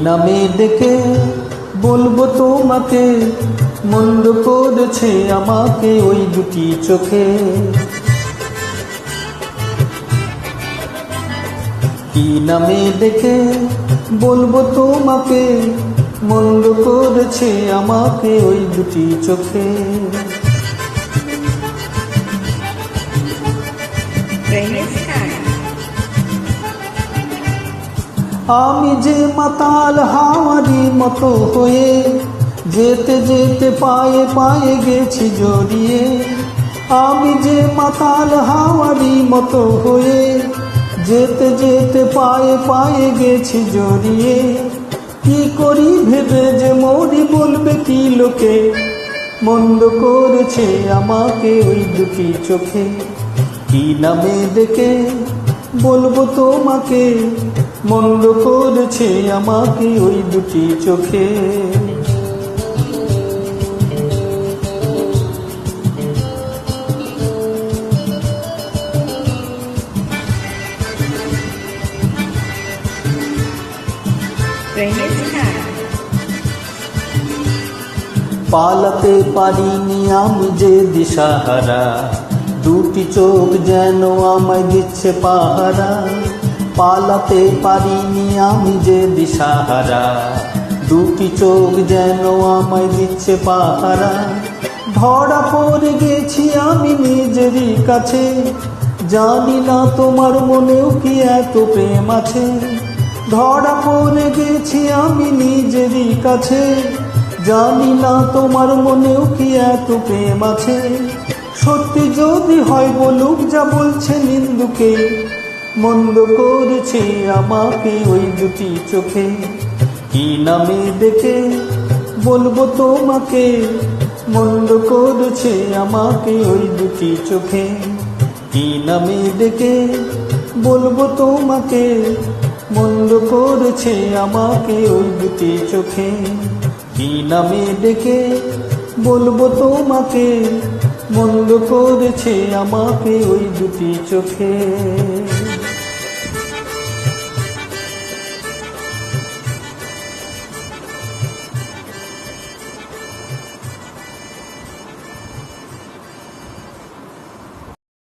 নামে ডেকে বলবো তোমাকে, মন্দ করেছে আমাকে ওই দুটি চোখে। কি নামে ডেকে বলবো তোমাকে, মন্দ করেছে আমাকে ওই দুটি চোখে। আমি যে মাতাল হাওয়ারি মতো হয়ে, যেতে যেতে পায়ে পায়ে গেছি জড়িয়ে। আমি যে মাতাল হাওয়ারি মতো হয়ে, যেতে যেতে পায়ে পায়ে গেছি জড়িয়ে। কি করি ভেবে যে মরি, বলবে কি লোকে, মন্দ করেছে আমাকে ওই দুটি চোখে। কি নামে ডেকে বলবো তোমাকে, মন্দ করেছে আমাকে ওই দুটি চোখে। পালাতে পারিনি আমি যে দিশাহারা, দুটি চোখ যেন আমায় দিচ্ছে পাহারা। পালাতে পারিনি আমি যে দিশাহারা, দুটি চোখ যেন আমায় দিচ্ছে পাহারা। ধরা পড়ে গেছি আমি নিজেরই কাছে, জানি না তোমার মনেও কি এত প্রেম আছে। ধরা পড়ে গেছি আমি নিজেরই কাছে, জানি না তোমার মনেও কি এত প্রেম আছে। সত্যি যদি হয় বলুক যা বলছে নিন্দুকে, মন্দ করেছে আমাকে ওই দুটি চোখে। কি নামে ডেকে বলবো তোমাকে, মন্দ করেছে আমাকে ওই দুটি চোখে। কি নামে ডেকে বলবো তোমাকে, মন্দ করেছে আমাকে ওই দুটি চোখে। কি নামে ডেকে বলবো তোমাকে, মন্দ করেছে আমাকে ওই দুটি চোখে।